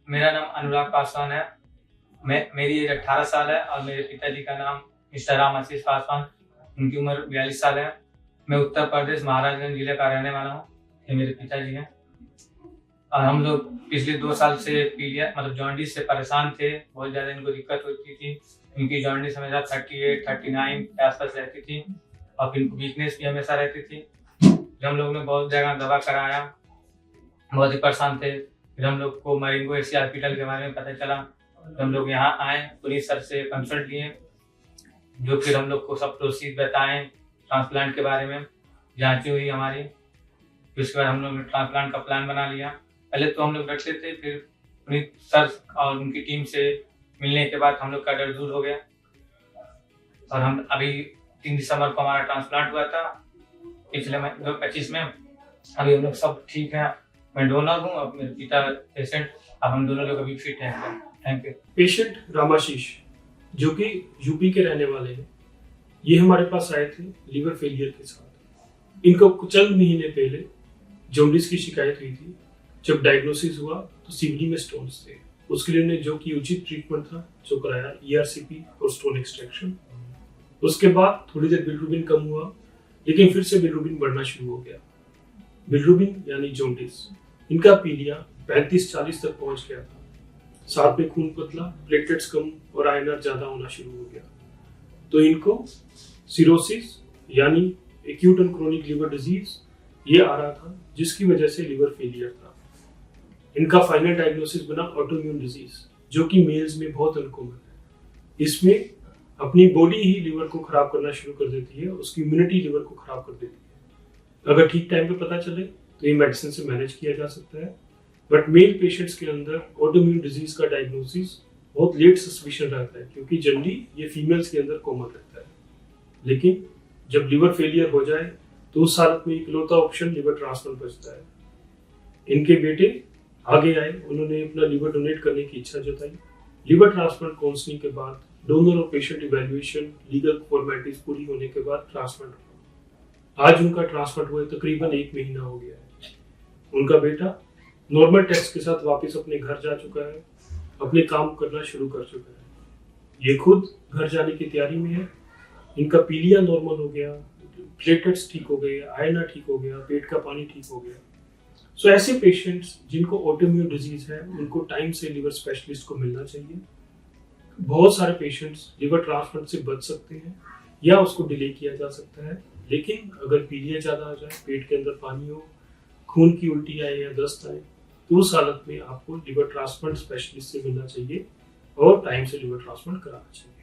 मेरा नाम अनुराग पासवान है। मेरी एज 18 साल है और मेरे पिताजी का नाम मिस्टर राम आशीष पासवान, उनकी उम्र 42 साल है। मैं उत्तर प्रदेश महाराजगंज जिले का रहने वाला हूँ। ये मेरे पिताजी हैं और हम लोग पिछले 2 साल से पीलिया मतलब जॉन्डिस से परेशान थे। बहुत ज़्यादा इनको दिक्कत होती थी। इनकी जॉन्डिस हमेशा 38, 39 के आसपास रहती थी और इनको वीकनेस भी हमेशा रहती थी। फिर हम लोग ने बहुत जगह दवा कराया, बहुत ही परेशान थे। फिर हम लोग को मैरिंगो एशिया हॉस्पिटल के बारे में पता चला। तो हम लोग यहाँ आए, पुलिस सर से कंसल्ट लिए, जो फिर हम लोग को सब प्रोसीज बताएं ट्रांसप्लांट के बारे में, जांचें हुई हमारी। फिर उसके बाद हम लोग ने ट्रांसप्लांट का प्लान बना लिया। पहले तो हम लोग डरते थे, फिर पुनीत सर और उनकी टीम से मिलने के बाद हम लोग का डर दूर हो गया और हम अभी 3 दिसंबर को हमारा ट्रांसप्लांट हुआ था पिछले 2025 में। अभी हम लोग सब ठीक है। मैं डोनर हूँ और मेरे पिता पेशेंट। अब हम दोनों लोग अभी फिट हैं। Thank you. पेशेंट रामाशीष जो कि यूपी के रहने वाले हैं, ये हमारे पास आए थे लीवर फेलियर के साथ। इनको कुछ चंद महीने पहले जॉन्डिस की शिकायत हुई थी। जब डायग्नोसिस हुआ तो सीबीडी में स्टोन्स थे। उसके लिए उन्हें जो कि उचित ट्रीटमेंट था जो कराया, ईआरसीपी और स्टोन एक्सट्रैक्शन। उसके बाद थोड़ी देर बिलिरुबिन कम हुआ, लेकिन फिर से बिलिरुबिन बढ़ना शुरू हो गया। बिलिरुबिन यानी जॉन्डिस, इनका पीलिया 35-40 तक पहुंच गया था। साथ में खून पतला, प्लेटलेट्स कम और आयनर ज्यादा होना शुरू हो गया। तो इनको सिरोसिस यानी acute and chronic liver disease ये आ रहा था, जिसकी वजह से लिवर फेलियर था। इनका फाइनल डायग्नोसिस बना ऑटोइम्यून डिजीज, जो कि मेल्स में बहुत अनकॉमन है। इसमें अपनी बॉडी ही लिवर को खराब करना शुरू कर देती है, उसकी इम्यूनिटी लिवर को खराब कर देती है। अगर ठीक टाइम पे पता चले तो ये मेडिसिन से मैनेज किया जा सकता है। बट मेल पेशेंट्स के अंदर ऑटोइम्यून डिजीज का डायग्नोसिस बहुत लेट सस्पिशन रहता है, क्योंकि जनरली ये फीमेल्स के अंदर कॉमन रहता है। लेकिन जब लिवर फेलियर हो जाए तो उस हालत में इकलौता ऑप्शन लिवर ट्रांसप्लांट बचता है। इनके बेटे आगे आए, उन्होंने अपना लिवर डोनेट करने की इच्छा जताई। लिवर ट्रांसप्लांट काउंसलिंग के बाद डोनर और पेशेंट इवैल्यूएशन, लीगल फॉर्मेलिटीज पूरी होने के बाद ट्रांसप्लांट हुआ। आज उनका ट्रांसप्लांट हुए तकरीबन 1 महीना हो गया है। उनका बेटा नॉर्मल टेस्ट के साथ वापस अपने घर जा चुका है, अपने काम करना शुरू कर चुका है। ये खुद घर जाने की तैयारी में है। इनका पीलिया नॉर्मल हो गया, प्लेटलेट्स ठीक हो गए, आयरन ठीक हो गया, पेट का पानी ठीक हो गया। सो ऐसे पेशेंट्स जिनको ऑटोइम्यून डिजीज है, उनको टाइम से लिवर स्पेशलिस्ट को मिलना चाहिए। बहुत सारे पेशेंट्स लिवर ट्रांसप्लांट से बच सकते हैं या उसको डिले किया जा सकता है। लेकिन अगर पीलिया ज्यादा आ जाए, पेट के अंदर पानी हो, खून की उल्टी आए या दस्त आए, तो उस हालत में आपको लिवर ट्रांसप्लांट स्पेशलिस्ट से मिलना चाहिए और टाइम से लिवर ट्रांसप्लांट कराना चाहिए।